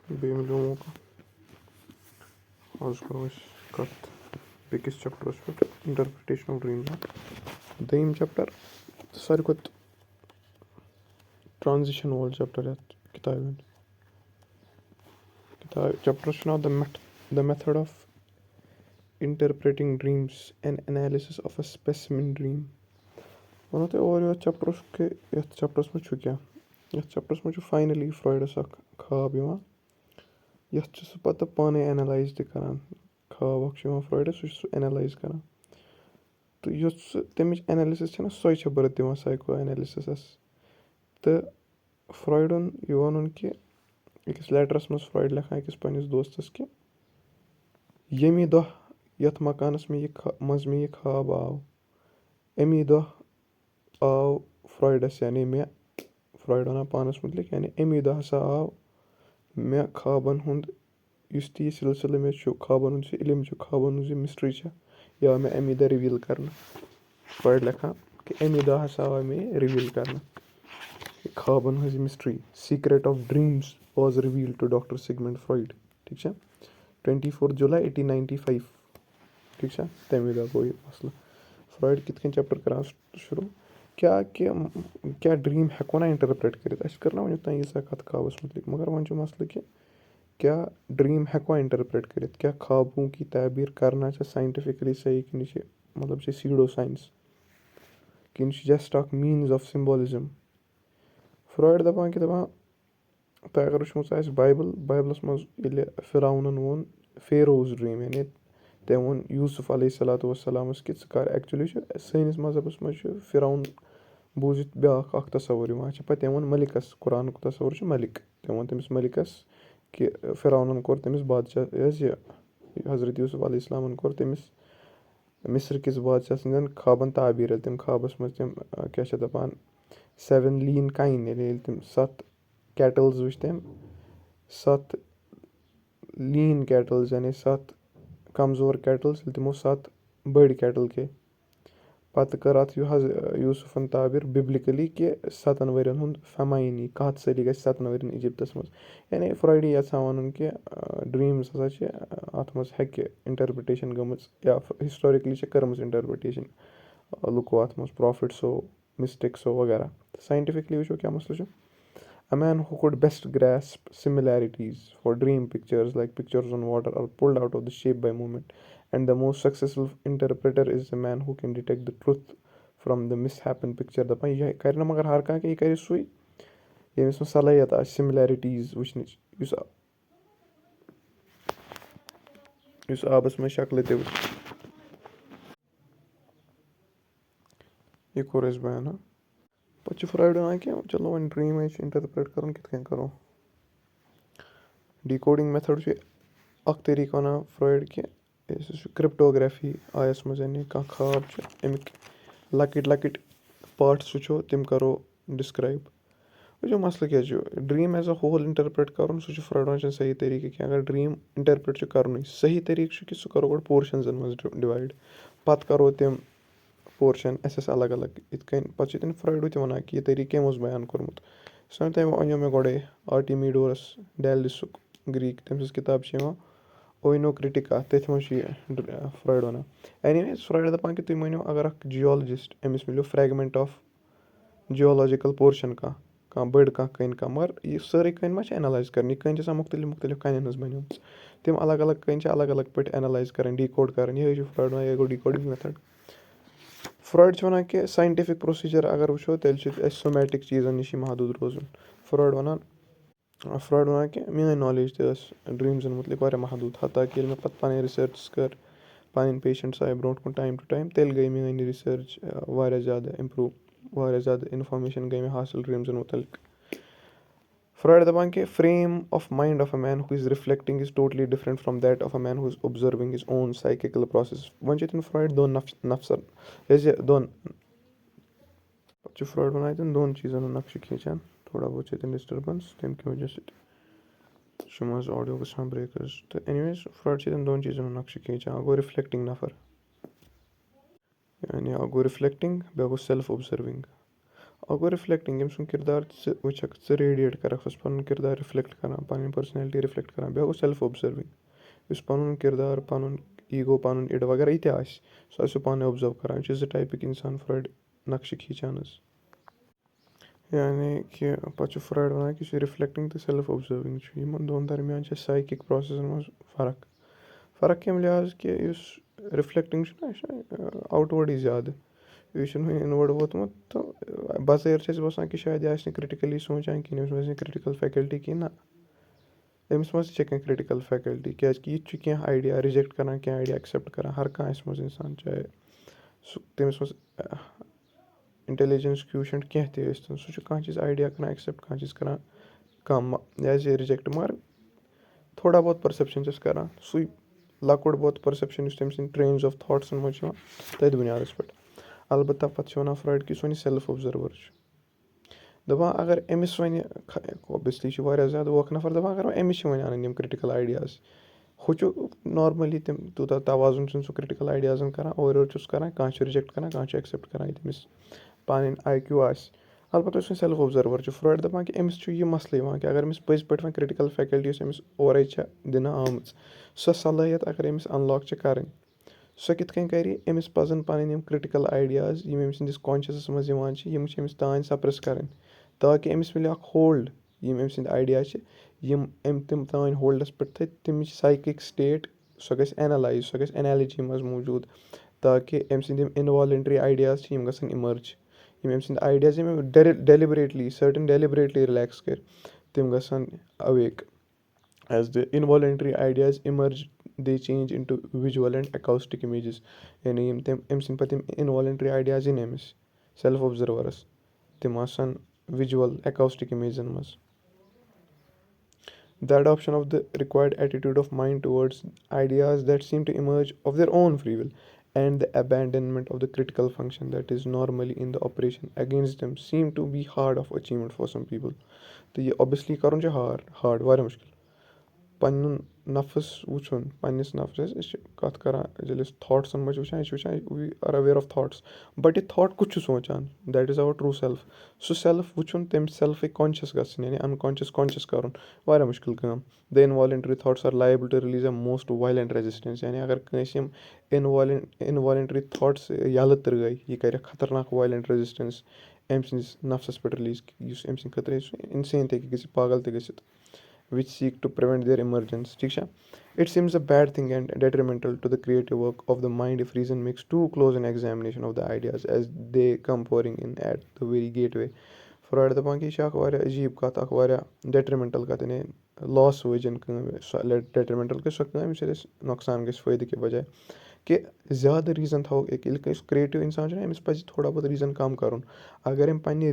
بیٚیہِ مِلیو موقعہٕ آز کَرو أسۍ کَتھ بیٚکِس چَپٹَرَس پٮ۪ٹھ اِنٹَرپرٛٹیشن آف ڈرٛیٖم. دوٚیِم چَپٹَر ساروی کھۄتہٕ ٹرٛانزِشَن وول چَپٹَر یَتھ کِتابہِ ہُنٛد. چَپٹَرَس چھُ ناو the method of interpreting dreams and analysis of a specimen dream. وَنو تۄہہِ اورٕ یَتھ چَپٹَرَس کہِ یَتھ چَپٹَرَس منٛز چھُ کیٛاہ. یَتھ چَپٹَرَس منٛز چھُ فاینٔلی فرٛایڈَس اَکھ خواب یِوان یَتھ چھُ سُہ پَتہٕ پانَے اٮ۪نَلایز تہِ کَران. خواب اَکھ چھُ یِوان فرٛایڈَس سُہ چھُ سُہ اٮ۪نَلایز کَران تہٕ یۄس سُہ تَمِچ اٮ۪نَلِسِس چھَنہ سۄے چھےٚ بٔرٕتھ دِوان سایکو اٮ۪نَلِسِسَس. تہٕ فرٛایڈَن یہِ وَنُن کہِ أکِس لیٹرَس منٛز فرٛایڈ لیکھان أکِس پنٛنِس دوستَس کہِ ییٚمہِ دۄہ یَتھ مکانَس منٛز مےٚ یہِ خواب آو اَمی دۄہ آو فرٛایڈَس یعنی مےٚ فرٛایڈ وَنان پانَس مُتعلِق یعنی اَمی دۄہ ہسا آو مےٚ خوابَن ہُنٛد یُس تہِ یہِ سِلسِلہٕ مےٚ چھُ خوابَن ہُنٛد یُس علم چھُ خوابَن ہٕنٛز یہِ مِسٹرٛی چھےٚ یہِ آو مےٚ اَمی دۄہ رِویٖل کَرنہٕ. فرٛایڈ لیکھان کہِ اَمی دۄہ ہسا آو مےٚ یہِ رِویٖل کَرنہٕ خوابَن ہٕنٛز یہِ mystery secret of dreams was رِویٖل to doctor Sigmund Freud. ٹھیٖک چھا 24 جُلاے 1895. ٹھیٖک چھا تَمے دۄہ گوٚو یہِ مَسلہٕ. فرٛایڈ کِتھ کٔنۍ چَپٹَر کَران شروٗع کیٛاہ ڈرٛیٖم ہٮ۪کو نا اِنٹَرپرٛیٹ کٔرِتھ. اَسہِ کٔر نا وٕنیُک تام ییٖژاہ کَتھ خوابَس مُتعلِق مگر وۄنۍ چھُ مَسلہٕ کہِ کیٛاہ ڈرٛیٖم ہٮ۪کوا اِنٹَرپرٛیٹ کٔرِتھ. کیٛاہ خوابوں کی تعبیٖر کَرنا چھےٚ ساینٹِفِکلی صحیح کِنہٕ یہِ چھِ مطلب چھِ سیٖڈو ساینَس کِنہٕ یہِ چھِ جَسٹ اَکھ میٖنٕز آف سِمبولِزم. فرٛایڈ دَپان تۄہہِ اگر وٕچھمُت آسہِ بایبلَس منٛز ییٚلہِ فِراونَن ووٚن فیروز ڈرٛیٖم یعنی تٔمۍ ووٚن یوٗسُف علیہ صلاتُ وَسَلامَس کہِ ژٕ کَر اٮ۪کچُلی چھُ سٲنِس مذہبَس منٛز چھُ فِراوُن بوٗزِتھ بیٛاکھ اَکھ تصوُر یِوان چھِ پَتہٕ تٔمۍ ووٚن مٔلِکَس قرآنُک تصوُر چھُ مٔلِک تٔمۍ ووٚن تٔمِس مٔلِکَس کہِ فِراونَن کوٚر تٔمِس بادشاہ یہِ حضرت یوٗسُف علیہ السلامَن کوٚر تٔمِس مِصر کِس بادشاہ سٕنٛدٮ۪ن خوابَن تعبیٖر ییٚلہِ تٔمۍ خوابَس منٛز تِم کیٛاہ چھِ دَپان 7 لیٖن کاین ییٚلہِ تِم 7 کیٹٕلز وٕچھ تٔمۍ 7 لیٖن کیٹٕلز یعنی 7 کمزور کیٹٕلز ییٚلہِ تِمو 7 بٔڑۍ کیٹٕل کھے پَتہٕ کٔر اَتھ یوٗسُفَن تعبیٖر بِبلِکٔلی کہِ 7 ؤرۍیَن ہُنٛد فٮ۪مایِن یی قحط سٲلی گژھِ 7 ؤرۍیَن اِجِپٹَس منٛز. یعنی فرٛایڈ یَژھان وَنُن کہِ ڈرٛیٖمٕز ہَسا چھِ اَتھ منٛز ہیٚکہِ اِنٹَرپِرٛٹیشَن گٔمٕژ یا ہِسٹورِکلی چھِ کٔرمٕژ اِنٹَرپِرٛٹیشَن لُکو اَتھ منٛز پرٛافِٹسو مِسٹیکسو وغیرہ. ساینٹِفِکلی وٕچھو کیٛاہ مَسلہٕ چھُ a man who could best grasp similarities for dream pictures like pictures on water are pulled out of the shape by movement and the most successful interpreter is a man who can detect the truth from the misshapen picture. دَپان یہِ کَرِ نہٕ مگر ہر کانٛہہ کینٛہہ یہِ کَرِ سُے ییٚمِس منٛز صلٲحیت آسہِ سِملیرِٹیٖز وٕچھنٕچ یُس آبَس منٛز شکلہٕ تہِ وٕچھِ. یہِ کوٚر اَسہِ بیان پَتہٕ چھُ فرٛایڈ وَنان کہِ چلو وۄنۍ ڈرٛیٖم آسہِ اِنٹَرپرٛیٹ کَرُن کِتھ کٔنۍ کَرو. ڈِکوڈِنٛگ مٮ۪تھٲڈ چھُ اَکھ طریٖقہٕ وَنان فرٛایڈ کہِ سُہ چھُ کِرٛپٹوگرٛافی آیَس منٛز یعنی کانٛہہ خواب چھُ اَمِکۍ لۄکٕٹۍ لۄکٕٹۍ پاٹٕس وٕچھو تِم کَرو ڈِسکرایب. وٕچھو مَسلہٕ کیٛاہ چھُ ڈرٛیٖم ایز اَ ہول اِنٹَرپرٛیٹ کَرُن سُہ چھُ فرٛایڈ وَنان چھُنہٕ صحیح طریٖقہٕ کینٛہہ. اگر ڈرٛیٖم اِنٹَرپرٛیٹ چھُ کَرنُے صحیح طریٖقہٕ چھُ کہِ سُہ کَرو گۄڈٕ پورشَنزَن منٛز ڈِوایِڈ پَتہٕ کَرو تِم پورشَن اَسہِ الگ الگ یِتھ کٔنۍ پَتہٕ چھُ تٔمۍ فرٛایڈو تہِ وَنان کہِ یہِ طریٖقہٕ کٔمۍ اوس بیان کوٚرمُت. سُہ تٔمۍ وَنیو مےٚ گۄڈَے آرٹِمیٖڈورَس ڈیلِسُک گرٛیٖک تٔمۍ سٕنٛز کِتاب چھِ یِوان اوینو کِرٛٹِکا تٔتھۍ منٛز چھُ یہِ فرٛایڈ وَنان. اینی فرٛایڈ دَپان کہِ تُہۍ مٲنِو اگر اَکھ جِیالجِسٹ أمِس مِلیو فرٛیگمٮ۪نٛٹ آف جِیالوجِکَل پورشَن کانٛہہ بٔڑ کانٛہہ کٔنۍ مگر یہِ سٲرٕے کٔنۍ ما چھِ اٮ۪نَلایز کَرٕنۍ یہِ کٔنۍ چھِ آسان مختلف مختلف کَنٮ۪ن ہٕنٛز بَنیمٕژ تِم الگ الگ کٔنۍ چھِ الگ الگ پٲٹھۍ اٮ۪نَلایز کَرٕنۍ ڈِکوڈ کَرٕنۍ یِہوٚے چھُ فرٛایڈ وَنان یہِ گوٚو ڈِکوڈِنٛگ مٮ۪تھٲڈ. فرٛایڈ چھُ وَنان کہِ ساینٹِفِک پرٛوسیٖجَر اگر وٕچھو تیٚلہِ چھُ اَسہِ سومیٹِک چیٖزَن نِش محدوٗد روزُن. فرٛایڈ وَنان کہِ میٛٲنۍ نالیج تہِ ٲس ڈرٛیٖمزَن مُتعلِق واریاہ محدوٗد حتاکہِ ییٚلہِ مےٚ پَتہٕ پَنٕنۍ رِسٲرچٕز کٔر پَنٕنۍ پیشَنٹٕس آیہِ برونٛٹھ کُن ٹایم ٹُو ٹایم تیٚلہِ گٔے میٛٲنۍ رِسٲرٕچ واریاہ زیادٕ اِمپرٛوٗ واریاہ زیادٕ اِنفارمیشَن گٔے مےٚ حاصِل ڈرٛیٖمزَن مُتعلِق. فرٛایڈ دَپان کہِ frame of mind of a man who is reflecting is totally different from that of a man who is observing his own psychical process. وۄنۍ چھِ تِم فرٛایڈ دۄن نفسَن پَتہٕ چھُ فرٛایڈ وَنان تِم دۄن چیٖزَن ہُنٛد نقشہٕ کھیٖنٛچان تھوڑا بہت چھِ تِم ڈِسٹٔربَنٕس تَمہِ کہِ وجہ سۭتۍ چھُ منٛزٕ آڈیو گژھان برٛیک حظ تہٕ اٮ۪نِویز فرٛایڈ چھِ تِم دۄن چیٖزَن ہُنٛد نقشہٕ کھیٖنٛچان اَکھ گوٚو رِفلٮ۪کٹِنٛگ نفر یعنی اَکھ گوٚو رِفلٮ۪کٹِنٛگ بیٛاکھ گوٚو سٮ۪لٕف اوٚبزٔروِنٛگ. اکھ گوٚو رِفلیکٹِنٛگ ییٚمہِ سُنٛد کِردار ژٕ وٕچھکھ ژٕ ریڈیٹ کَرکھ سُہ چھُ پَنُن کِردار رِفلیکٹ کَران پَنٕنۍ پٔرسنیلٹی رِفلیکٹ کَران بیٛاکھ گوٚو سٮ۪لٕف اوٚبزٔروِنٛگ یُس پَنُن کِردار پَنُن ایٖگو پَنُن اِڈٕ وغیرہ یہِ تہِ آسہِ سُہ آسہِ سُہ پانَے اوٚبزٲرٕو کَران یہِ چھِ زٕ ٹایپٕکۍ اِنسان فرٛایڈ نقشہٕ کھیٖنچان حظ یعنی کہِ پَتہٕ چھُ فرٛایڈ وَنان کہِ یُس یہِ رِفلیکٹِنٛگ تہٕ سٮ۪لٕف اوٚبزٔروِنٛگ چھُ یِمَن دۄن درمیان چھِ سایکِک پرٛاسٮ۪سَن منٛز فرق کَمہِ لحاظ کہِ یُس رِفلیکٹِنٛگ چھُنہ یہِ چھُ آوُٹ وٲڈٕے زیادٕ یہِ چھُنہٕ وٕنہِ اِنوٲڈ ووتمُت تہٕ بَظٲہِر چھِ اَسہِ باسان کہِ شاید یہِ آسہِ نہٕ کِرٛٹِکٔلی سونٛچان کِہیٖنۍ أمِس منٛز آسہِ نہٕ کِرٛٹِکَل فیکَلٹی کِہیٖنۍ نہ أمِس منٛز تہِ چھےٚ کینٛہہ کِرٛٹِکَل فیکَلٹی کیٛازِکہِ یہِ تہِ چھُ کینٛہہ آیڈیا رِجَکٹ کَران کینٛہہ آیڈیا ایٚکسیپٹ کَران ہر کانٛہہ آسہِ منٛز اِنسان چاہے سُہ تٔمِس منٛز اِنٹیلِجَنس کوٗشَنٹ کینٛہہ تہِ ٲسۍتَن سُہ چھُ کانٛہہ چیٖز آیڈیا کَران ایٚکسیپٹ کانٛہہ چیٖز کَران کَم یہِ رِجَکٹ مگر تھوڑا بہت پٔرسٮ۪پشَن چھَس کَران سُے لۄکُٹ بہت پٔرسٮ۪پشَن یُس تٔمۍ سٕنٛدۍ ٹرٛینٕز آف تھاٹسَن منٛز چھُ یِوان تٔتھۍ بُنیادَس پٮ۪ٹھ البتہ پَتہٕ چھِ وَنان فرٛایڈ کہِ یُس وَنہِ یہِ سٮ۪لٕف اوٚبزٔروَر چھُ دَپان اگر أمِس وَنہِ اوبویسلی چھِ واریاہ زیادٕ ووکھٕ نفر دَپان اگر وۄنۍ أمِس چھِ وۄنۍ اَنٕنۍ یِم کِرٛٹِکَل آیڈیاز ہُہ چھُ نارمٔلی تِم تیوٗتاہ توازُن چھُنہٕ سُہ کِرٛٹِکَل آیڈیازَن کَران اورٕ یورٕ چھُس کَران کانٛہہ چھُ رِجَکٹ کَران کانٛہہ چھُ ایٚکسیپٹ کَران یہِ تٔمِس پَنٕنۍ آی کیوٗ آسہِ البتہ یُس وۄنۍ سٮ۪لٕف اوٚبزٔروَر چھُ فرٛایڈ دَپان کہِ أمِس چھُ یہِ مَسلہٕ یِوان کہِ اگر أمِس پٔزۍ پٲٹھۍ وۄنۍ کِرٛٹِکَل فیکَلٹی یۄس أمِس اورَے چھےٚ دِنہٕ آمٕژ سۄ صلٲحیت اگر أمِس اَنلاک چھِ کَرٕنۍ سۄ کِتھ کٔنۍ کَرِ أمِس پَزَن پَنٕنۍ یِم کِرٛٹِکَل آیڈیاز یِم أمۍ سٕنٛدِس کانشَسَس منٛز یِوان چھِ یِم چھِ أمِس تانۍ سَپرٛٮ۪س کَرٕنۍ تاکہِ أمِس مِلہِ اَکھ ہولڈ یِم أمۍ سٕنٛدۍ آیڈیا چھِ یِم أمۍ تِم تانۍ ہولڈَس پٮ۪ٹھ تھٲے تَمِچ سایکِک سٹیٹ سۄ گژھِ اٮ۪نَلایز سۄ گژھِ اٮ۪نالِجی منٛز موٗجوٗد تاکہِ أمۍ سٕنٛدۍ یِم اِنوالنٹرٛی آیڈیاز چھِ یِم گژھن اِمٔرٕج یِم أمۍ سٕنٛدۍ آیڈیاز یِم ڈٮ۪لِبریٹلی سٔرٹَن ڈٮ۪لِبریٹلی رِلیکٕس کٔرۍ تِم گژھن awake as the involuntary ideas emerge they change into visual and acoustic images یعنی یِم تٔمۍ أمۍ سٕنٛدۍ پَتہٕ یِم اِنوالنٹرٛی آیڈیاز یِن أمِس سٮ۪لٕف اوٚبزٔروَرَس تِم آسَن وِجوَل اٮ۪کاسٹِک اِمیجَن منٛز the adoption of the required attitude of mind towards ideas that seem to emerge of their own free will and the abandonment of the critical function that is normally in the operation against them seem to be hard of achievement for some people تہٕ یہِ obviously کَرُن چھُ hard واریاہ مُشکِل پَنُن نفس وٕچھُن پنٛنِس نفسَس أسۍ چھِ کَتھ کَران ییٚلہِ أسۍ تھاٹسَن منٛز چھِ وٕچھان یہِ چھِ وٕچھان we are aware of thoughts but یہِ تھاٹ کُس چھُ سونٛچان that is our true self سُہ سٮ۪لٕف وٕچھُن تَمہِ سٮ۪لفٕکۍ کانشَس گژھٕنۍ یعنی اَنکانشَس کانشَس کَرُن واریاہ مُشکِل کٲم the involuntary thoughts are liable to release a most violent resistance یعنی اگر کٲنٛسہِ یِم اِنوالنٹرٛی تھاٹٕس یَلہٕ ترٛٲے یہِ کَرِ خطرناک وایلٮ۪نٛٹ رٮ۪زِسٹٮ۪نٕس أمۍ سٕنٛدِس نفسَس پٮ۪ٹھ رِلیٖز یُس أمۍ سٕنٛدِ خٲطرٕ سُہ اِنسین تہِ ہیٚکہِ گٔژھِتھ پاگل تہِ گٔژھِتھ which seek to prevent their emergence ٹھیٖک چھا it seems a bad thing and detrimental to the creative work of the mind if reason makes too close an examination of the ideas as they come pouring in at the very gateway fried دَپان کہِ یہِ چھِ اَکھ واریاہ عجیٖب کَتھ اَکھ واریاہ ڈٮ۪ٹرِمٮ۪نٹَل کَتھ یعنی لاس وٲجِن کٲم سۄ ڈٮ۪ٹرِمٮ۪نٹَل گژھِ سۄ کٲم ییٚمہِ سۭتۍ اَسہِ نۄقصان گژھِ فٲیدٕ کہِ بَجاے کہِ زیادٕ ریٖزَن تھاوو ییٚلہِ کٲنٛسہِ کرٛیٹِو اِنسان چھُنہ أمِس پَزِ تھوڑا بہت ریٖزَن کَم کَرُن اگر أمۍ پنٛنہِ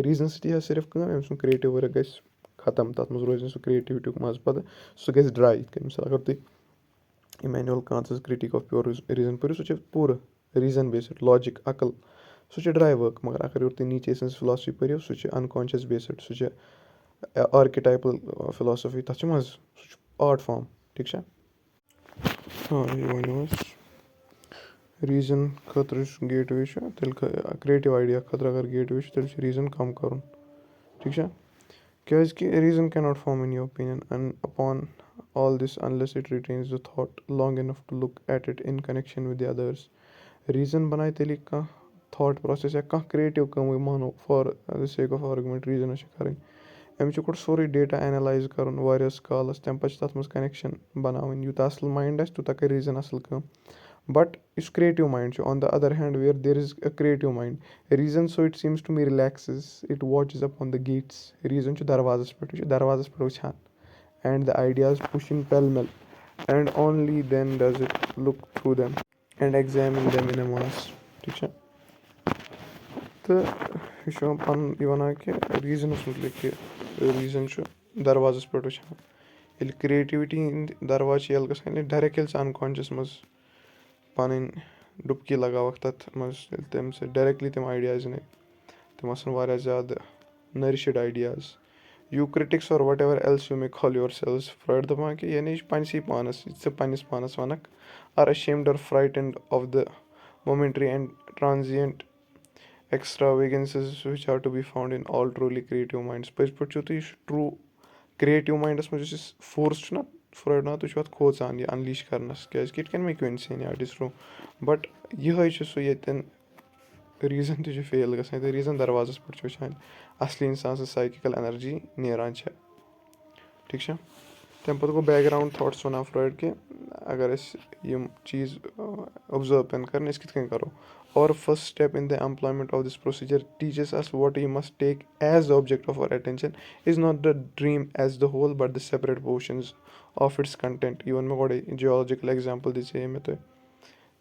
ریٖزنہٕ سۭتی حظ صرف کٲم أمۍ سُنٛد کرٛیٹِو ؤرٕک گژھِ ختم تَتھ منٛز روزِ نہٕ سُہ کرٛیٹِوِٹیُک مَزٕ پَتہٕ سُہ گژھِ ڈرٛاے یِتھ کٔنۍ مِثال اگر تُہۍ اِمینوَل کانٛتٕز کرٛٹِک آف پیور ریٖزَن پٔرِو سُہ چھِ پوٗرٕ ریٖزَن بیسٕڈ لاجِک عقل سُہ چھُ ڈرٛاے ؤرٕک مگر اگر یورٕ تُہۍ نیٖچے سٕنٛز فِلاسفی پٔرِو سُہ چھِ اَنکانشَس بیسٕڈ سُہ چھِ آرکِٹایپٕل فِلاسفی تَتھ چھُ مَزٕ سُہ چھُ آرٹ فارم ٹھیٖک چھا یہِ ؤنِو حظ ریٖزَن خٲطرٕ یُس گیٹ وے چھُ تیٚلہِ کرٛیٹِو آیڈیا خٲطرٕ اگر گیٹ وے چھُ تیٚلہِ چھُ ریٖزَن کَم کَرُن ٹھیٖک چھا کیٛازِکہِ reason can not form in your opinion and upon all this unless it retains the thought long enough to look at it in connection with the others reason بَنایہِ تیٚلہِ کانٛہہ تھاٹ پرٛوسٮ۪س یا کانٛہہ کرٛیٹِو کٲمٕے مانو for the sake of آرگیومٮ۪نٛٹ ریٖزَنَس چھِ کَرٕنۍ أمِس چھُ گۄڈٕ سورُے ڈیٹا اٮ۪نَلایز کَرُن واریاہَس کالَس تَمہِ پَتہٕ چھِ تَتھ منٛز کَنٮ۪کشَن بَناوٕنۍ یوٗتاہ اَصٕل مایِنٛڈ آسہِ تیوٗتاہ کَرِ ریٖزَن اَصٕل کٲم بٹ یُس کرٛیٹِو مایِنٛڈ چھُ on the other hand where there is a creative mind reason so it seems to me relaxes it watches upon the gates reason چھُ دَروازَس پٮ۪ٹھ یہِ چھُ دَروازَس پٮ۪ٹھ وٕچھان and the ideas pushing pell mell and only then does it look through them and examine them in a mass ٹھیٖک چھا تہٕ یہِ چھُ پَنُن یہِ وَنان کہِ ریٖزنَس متعلق کہِ ریٖزَن چھُ دَروازَس پٮ۪ٹھ وٕچھان ییٚلہِ کِرٛیٹِوِٹی ہِنٛدۍ دَرواز چھِ ییٚلہِ گژھان ییٚلہِ ڈایریکٹ ییٚلہِ ژٕ اَنکانشَس منٛز پَنٕنۍ ڈُبکی لگاوَکھ تَتھ منٛز ییٚلہِ تَمہِ سۭتۍ ڈایریکٹلی تِم آیڈیاز یِنَے تِم آسَن واریاہ زیادٕ nourished ideas you critics are whatever else you may call yourselves Freud دَپان کہِ یعنی یہِ چھُ پنٛنِسٕے پانَس یہِ ژٕ پنٛنِس پانَس وَنَکھ are ashamed or frightened of the momentary and transient extravagances which are to be found in all truly creative minds. پٔزۍ پٲٹھۍ چھُو تُہۍ یہِ چھُ ٹرٛوٗ کرٛییٹِو ماینڈَس منٛز یُس یہِ فورس چھُنہ فرٛایڈ وَنان تُہۍ چھُو اَتھ کھوژان یہِ اَنلیٖش کَرنَس کیٛازِکہِ اِٹ کین میک یوٗ اِنسین یا اِٹ اِز ٹرٛوٗ بَٹ یِہوٚے چھُ سُہ ییٚتٮ۪ن ریٖزَن تہِ چھُ فیل گژھان ییٚتٮ۪ن ریٖزَن دَروازَس پٮ۪ٹھ چھُ وٕچھان اَصلی اِنسان سٕنٛز سایکِکَل اٮ۪نَرجی نیران چھےٚ ٹھیٖک چھا تَمہِ پَتہٕ گوٚو بیک گرٛاوُنٛڈ تھاٹٕس وَنان فرٛایڈ کہِ اگر أسۍ یِم چیٖز اوٚبزٲرٕو پٮ۪ن کَرٕنۍ أسۍ کِتھ کٔنۍ کَرو our first step in the employment of this procedure teaches us what you must take as the object of our attention is not the dream as the whole but the separate portions of its content یہِ ووٚن مےٚ گۄڈَے جیولجِکَل example دِژے مےٚ تۄہہِ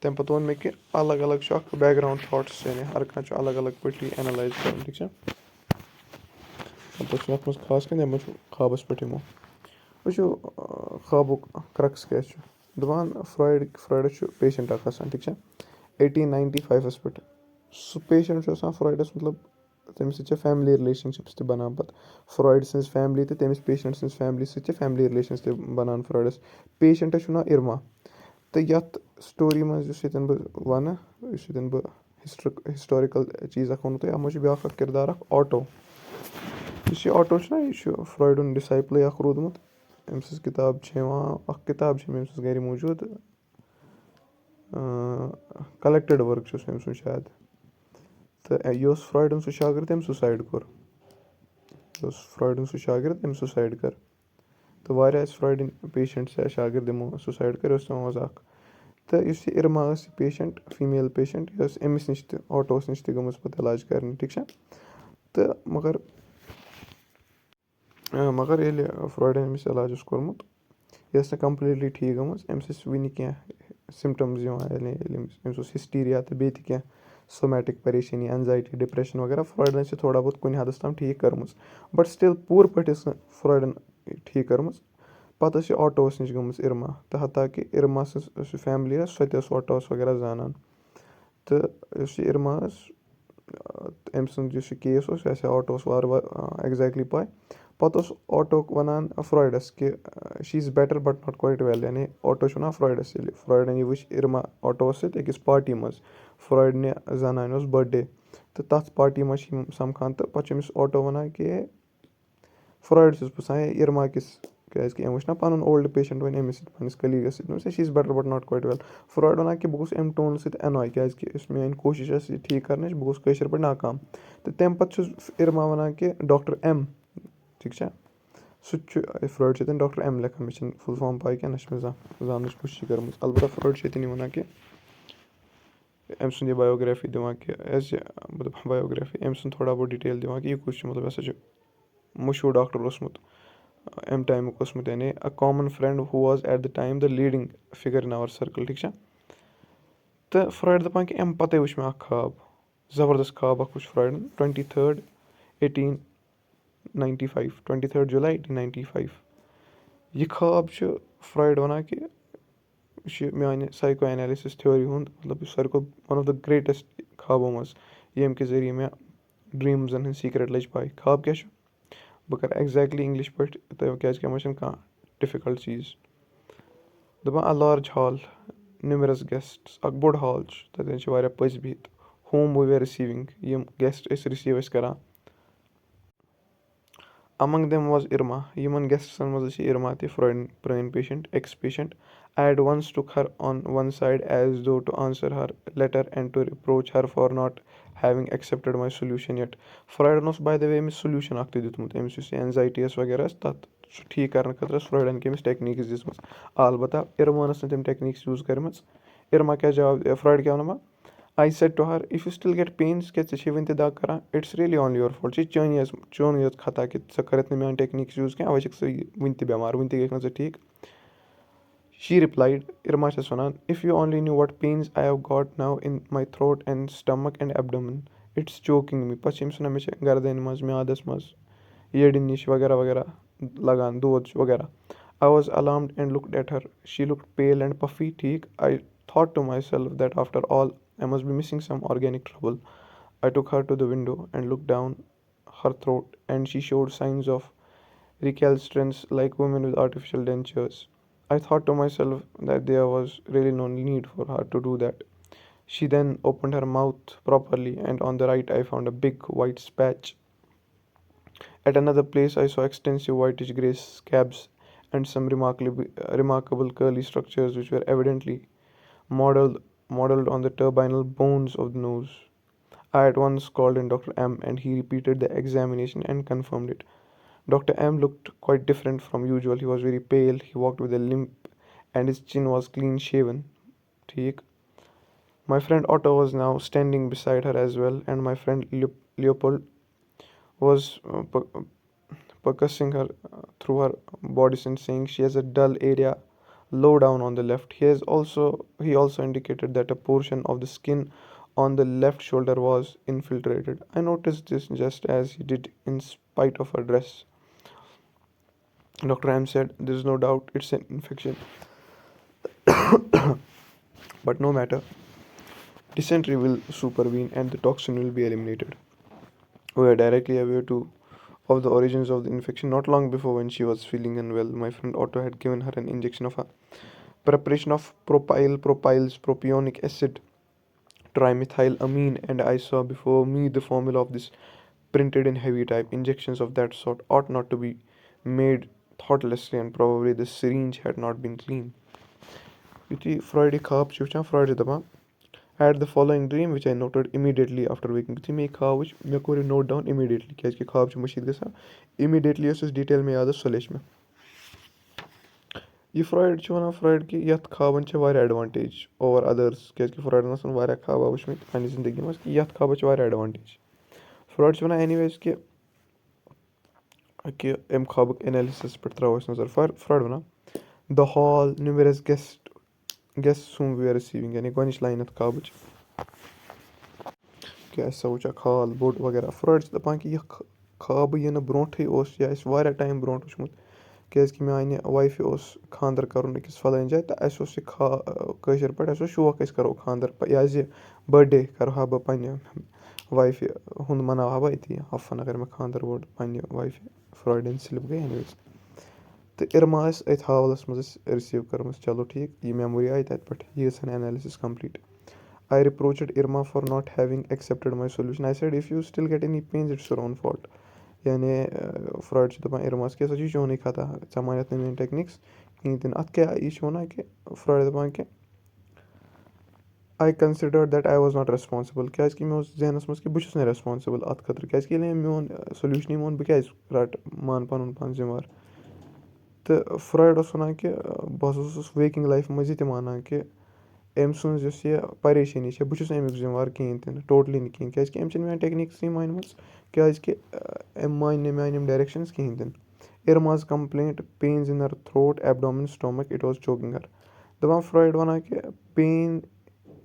تَمہِ پَتہٕ ووٚن مےٚ کہِ الگ الگ چھُ اَکھ بیک گرٛاوُنٛڈ تھاٹٕس یعنی ہر کانٛہہ چھُ الگ الگ پٲٹھی اٮ۪نَلایز کَرُن ٹھیٖک چھا پَتہٕ چھُنہٕ اَتھ منٛز خاص کینٛہہ تَمہِ منٛز چھُ خوابَس پٮ۪ٹھ یِمو وٕچھو خوابُک کرٛکٕس کیٛاہ چھُ دَپان فرٛایڈَس چھُ پیشَنٹ اَکھ آسان ٹھیٖک چھا 1895 پٮ۪ٹھ سُہ پیشَنٹ چھُ آسان فرٛایڈَس مطلب تٔمِس سۭتۍ چھےٚ فیملی رِلیشَنشِپٕس تہِ بَنان پَتہٕ فرٛایڈ سٕنٛز فیملی تہٕ تٔمِس پیشَنٹ سٕنٛز فیملی سۭتۍ چھِ فیملی رِلیشَنٕز تہِ بَنان فرٛایڈَس پیشَنٹَس چھُ ناو اِرما تہٕ یَتھ سٹوری منٛز یُس ییٚتٮ۪ن بہٕ وَنہٕ یُس ییٚتٮ۪ن بہٕ ہِسٹورِکَل چیٖز اَکھ ووٚنوُ تۄہہِ اَتھ منٛز چھُ بیٛاکھ اَکھ کِردار اَکھ آٹو یُس یہِ آٹو چھُنہ یہِ چھُ فرٛایڈُن ڈِسایپلٕے اَکھ روٗدمُت أمۍ سٕنٛز کِتاب چھِ یِوان اَکھ کِتاب چھِ مےٚ أمۍ سٕنٛز گَرِ موٗجوٗد کَلٮ۪کٹِڈ ؤرٕک چھُ سُہ أمۍ سُنٛد شاید تہٕ یہِ اوس فرٛایڈُن سُہ شاگرد تٔمۍ سُسایڈ کوٚر یہِ اوس فرٛایڈُن سُہ شاگرد تٔمۍ سُسایڈ کٔر تہٕ واریاہ ٲسۍ فرٛایڈٕنۍ پیشَنٹٕس یا شاگرد یِمو سُسایڈ کٔرۍ اوس تِمو منٛز اَکھ تہٕ یُس یہِ اِرما ٲس یہِ پیشَنٹ فیٖمیل پیشَنٹ یہِ ٲس أمِس نِش تہِ آٹووَس نِش تہِ گٔمٕژ پَتہٕ علاج کَرنہِ ٹھیٖک چھا تہٕ مگر ییٚلہِ فرٛایڈَن أمِس علاج اوس کوٚرمُت یہِ ٲس نہٕ کَمپٕلیٖٹلی ٹھیٖک گٔمٕژ أمِس ٲسۍ وٕنہِ کینٛہہ سِمٹَمٕز یِوان یعنی ییٚلہِ أمِس اوس ہِسٹیٖریا تہٕ بیٚیہِ تہِ کینٛہہ سومیٹِک پریشٲنی اٮ۪نزایٹی ڈِپرٛٮ۪شَن وغیرہ فرٛایڈَن چھِ تھوڑا بہت کُنہِ حدَس تام ٹھیٖک کٔرمٕژ بَٹ سٹِل پوٗرٕ پٲٹھۍ ٲس نہٕ فرٛایڈَن ٹھیٖک کٔرمٕژ پَتہٕ ٲس یہِ آٹووَس نِش گٔمٕژ اِرما تہٕ حتاکہِ اِرما سٕنٛز یُس یہِ فیملی ٲس سۄ تہِ ٲس آٹووَس وغیرہ زانان تہٕ یُس یہِ اِرما ٲس أمۍ سُنٛد یُس یہِ کیس اوس یہِ آسہِ ہا آٹووَس اٮ۪گزیکٹلی پاے پَتہٕ اوس آٹو وَنان فرٛایڈَس کہِ she is better but not quite well یعنی آٹو چھُ وَنان فرٛایڈَس ییٚلہِ فرٛایڈَن یہِ وٕچھ اِرما آٹووَس سۭتۍ أکِس پاٹی منٛز فرٛایڈنہِ زَنانہِ اوس بٔرٕڈے تہٕ تَتھ پاٹی منٛز چھِ یِم سَمکھان تہٕ پَتہٕ چھُ أمِس آٹو وَنان کہِ فرٛایڈ چھُس پِرٛژھان ہے اِرما کِس کیٛازِکہِ أمۍ وٕچھ نا پَنُن اولڈٕ پیشَنٹ وۄنۍ أمِس سۭتۍ پنٛنِس کٔلیٖگَس سۭتۍ دوٚپمَس ہے she is better but not quite well Freud وَنان کہِ بہٕ گوٚژھ اَمہِ ٹونہٕ سۭتۍ اٮ۪ناے کیٛازِکہِ یُس میٛٲنۍ کوٗشِش ٲس یہِ ٹھیٖک کَرنٕچ بہٕ گوٚژھ کٲشِر پٲٹھۍ ناکام تہٕ تَمہِ پَتہٕ چھُس اِرما وَنان کہِ ڈاکٹر اٮ۪م ٹھیٖک چھا سُہ تہِ چھُ فرٛایڈ چھِ ییٚتٮ۪ن ڈاکٹر اٮ۪م لیکھان مےٚ چھِنہٕ فُل فارم پاے کینٛہہ نہ چھِ مےٚ زانٛہہ زاننٕچ کوٗشِش کٔرمٕژ البتہ فرٛایڈ چھِ ییٚتٮ۪ن یہِ وَنان کہِ أمۍ سُنٛد یہِ بَیوگرٛافی دِوان کہِ ایز یہِ مطلب بَیوگرٛافی أمۍ سُنٛد تھوڑا بہت ڈِٹیل دِوان کہِ یہِ کُس چھُ مطلب یہِ ہسا چھُ مشہوٗر ڈاکٹر اوسمُت اَمہِ ٹایمُک اوسمُت یعنی a common friend who was at the time the leading figure in our circle ٹھیٖک چھا تہٕ فرٛایڈ دَپان کہِ اَمہِ پَتَے وٕچھ مےٚ اَکھ خواب زبردست خواب اَکھ وٕچھ فرٛایڈَن 23rd 1895 23rd جُلاے 1895 یہِ خواب چھُ فرٛایڈ وَنان کہِ یہِ چھُ میٛانہِ سایکو اٮ۪نیلِسِس تھیوری ہُنٛد مطلب یُس ساروی کھۄتہٕ وَن آف دَ گرٛیٹٮ۪سٹ خوابو منٛز ییٚمہِ کہِ ذٔریعہِ مےٚ ڈرٛیٖمزَن ہٕنٛز سیٖکرِٹ لٔج پاے خواب کیٛاہ چھُ بہٕ کَرٕ ایٚگزیکٹلی اِنٛگلِش پٲٹھۍ تہٕ کیٛازِکہِ اَتھ منٛز چھِنہٕ کانٛہہ ڈِفِکَلٹ چیٖز دَپان اَ لارٕج ہال نیوٗمرَس گٮ۪سٹٕس اَکھ بوٚڑ ہال چھُ تَتٮ۪ن چھِ واریاہ پٔژھۍ بِہِتھ ہوم وی ویر رِسیٖوِنٛگ یِم گٮ۪سٹ ٲسۍ رِسیٖو ٲسۍ کَران اَمنٛگ دٮ۪م واز اِرما یِمَن گٮ۪سٹَن منٛز ٲسۍ یہِ اِرما تہِ فرٛایڈ پرٛٲنۍ patient ex patient I had وَنٕس took her on one side as though to answer her letter and to reproach her for not having accepted my solution yet فرٛایڈَن اوس باے دَ وے أمِس سولیوٗشَن اَکھ تہِ دیُتمُت أمِس یُس یہِ اٮ۪نزایٹی ٲس وغیرہ ٲس تَتھ سُہ ٹھیٖک کَرنہٕ خٲطرٕ ٲس فرٛایڈَن کہِ أمِس ٹٮ۪کنیٖکٕس دِژمٕژ البتہ اِرمانَس نہٕ تِم ٹٮ۪کنیٖکٕس یوٗز کَرِمَژ اِرما کیٛاہ جواب فرٛایڈ کیٛاہ وَنان I said to her if you still get pains کیٛاہ ژےٚ چھے وٕنہِ تہِ دَگ کَران it's really on your fault یہِ چھِ چونُے یوت خطا کہِ ژٕ کَرَکھ نہٕ میٛانہِ ٹٮ۪کنیٖکٕس یوٗز کینٛہہ اَوَے چھَکھ ژٕ وٕنہِ تہِ بٮ۪مار وٕنہِ تہِ گٔیَکھ نہٕ ژٕ ٹھیٖک شی رِپلایڈ اِرما چھَس وَنان if you only knew what pains I have got now in my throat and stomach and abdomen it's choking me پَتہٕ چھِ أمِس وَنان مےٚ چھِ گردَنہِ منٛز میادَس منٛز یٔڈِ نِش وغیرہ وغیرہ لگان دود چھُ وغیرہ I was alarmed and looked at her she looked pale and puffy ٹھیٖک I thought to myself that after all I must be missing some organic trouble I took her to the window and look down her throat and she showed signs of recalcitrance like women with artificial dentures I thought to myself that there was really no need for her to do that She then opened her mouth properly, and on the right, I found a big white patch. At another place, I saw extensive whitish grey scabs and some remarkable curly structures which were evidently modeled, modeled on the turbinal bones of the nose. I at once called in Dr. M, and he repeated the examination and confirmed it. Dr. M looked quite different from usual. He was very pale, he walked with a limp, and his chin was clean shaven. ठीक. My friend Otto was now standing beside her as well, and my friend Leopold was percussing her through her bodice and saying she has a dull area low down on the left. He also indicated that a portion of the skin on the left shoulder was infiltrated. I noticed this just as he did in spite of her dress. Dr. M said, "There is no doubt it's an infection, but no matter. Dysentery will supervene and the toxin will be eliminated." We were directly aware too of the origins of the infection. Not long before, when she was feeling unwell, my friend Otto had given her an injection of a preparation of propionic acid, trimethylamine, and I saw before me the formula of this printed in heavy type. Injections of that sort ought not to be made thoughtlessly, and probably the syringe had not been clean. یُتھُے Friday خواب چھِ وٕچھان Friday دَپان I had the following dream which I noted immediately after waking. یُتھُے مےٚ یہِ خواب وٕچھ مےٚ کوٚر یہِ نوٹ ڈاوُن اِمیٖڈیٹلی کیٛازِکہِ خواب چھِ مٔشیٖد گژھان اِمیٖڈیٹلی یۄس ڈِٹیل مےٚ یاد ٲس سۄ لیٚچھ مےٚ. یہِ فرٛایڈ چھُ وَنان فرٛایڈ کہِ یَتھ خوابَن چھِ واریاہ ایڈوانٹیج اوٚوَر اَدٲرٕس کیٛازِکہِ فرٛایڈَن آسان واریاہ خوابا وٕچھمٕتۍ پنٛنہِ زندگی منٛز کہِ یَتھ خوابَس چھِ واریاہ ایڈوانٹیج. فرٛایڈ چھِ وَنان اینی ویز کہِ اَمہِ خوابُک اٮ۪نَلِسِس پٮ۪ٹھ ترٛاوو أسۍ نظر. فرٛایڈ وَنان the hall numerous guests whom we are receiving یعنی گۄڈنِچ لاین یَتھ خوابٕچ کہِ اَسہِ ہسا وٕچھ اکھ ہال بوٚڑ وغیرہ. فرٛایڈ چھِ دَپان کہِ یہِ خوابہٕ یِنہٕ برونٛٹھٕے اوس یہِ اَسہِ واریاہ ٹایم برونٛٹھ وٕچھمُت کیٛازِکہِ میٛانہِ وایفہِ اوس خانٛدر کَرُن أکِس فَلٲنۍ جایہِ تہٕ اَسہِ اوس یہِ کٲشِر پٲٹھۍ اَسہِ اوس شوق أسۍ کَرو خانٛدر یہِ حظ یہِ بٔرٕڈے کَرٕ ہا بہٕ پنٛنہِ وایفہِ ہُنٛد مَناوٕ ہا بہٕ أتی ہَفن اگر مےٚ خانٛدر ووت پنٛنہِ وایفہِ. فرٛایڈِن سِلِپ گٔے اینویز تہٕ اِرما ٲسۍ أتھۍ حوالَس منٛز أسۍ رِسیٖو کٔرمٕژ. چلو ٹھیٖک یہِ میموری آیہِ تَتہِ پٮ۪ٹھ یہِ ٲسۍ اٮ۪نَلِسِس complete. I reproached Irma for not having accepted my solution. I said, if you still get any pains, it's your own fault. یعنی فرٛایڈ چھِ دَپان اِرماس کہِ ہسا چھُ چونُے خطا ژےٚ مانیٚتھ نہٕ میٲنۍ ٹٮ۪کنیٖکٕس کِہیٖنۍ تہِ نہٕ. اَتھ کیٛاہ یہِ چھُ وَنان کہِ فرٛایڈ دَپان کہِ I considered that I was not responsible کیٛازِکہِ مےٚ اوس ذہنَس منٛز کہِ بہٕ چھُس نہٕ ریسپانسِبٕل اَتھ خٲطرٕ کیٛازِکہِ ییٚلہِ أمۍ میون سولیوٗشنٕے ووٚن بہٕ کیٛازِ رَٹہٕ مان پَنُن پان ذِمہٕ وار. تہٕ فرٛایڈ اوس وَنان کہِ بہٕ ہسا اوسُس ویکِنٛگ لایفہِ منٛز یہِ تہِ مانان کہِ أمۍ سٕنٛز یۄس یہِ پریشٲنی چھےٚ بہٕ چھُس نہٕ اَمیُک ذِمہٕ وار کِہیٖنۍ تہِ نہٕ ٹوٹلی نہٕ کِہیٖنۍ کیٛازِکہِ أمۍ چھِنہٕ میٛانہِ ٹٮ۪کنیٖکسٕے مانِمٕژ کیٛازِکہِ أمۍ مانہِ نہٕ میٛانہِ یِم ڈایریکشَنٕز کِہیٖنۍ تہِ نہٕ. Irma's complaint pains in her throat abdomen stomach it was choking her. دَپان فرٛایڈ وَنان کہِ pain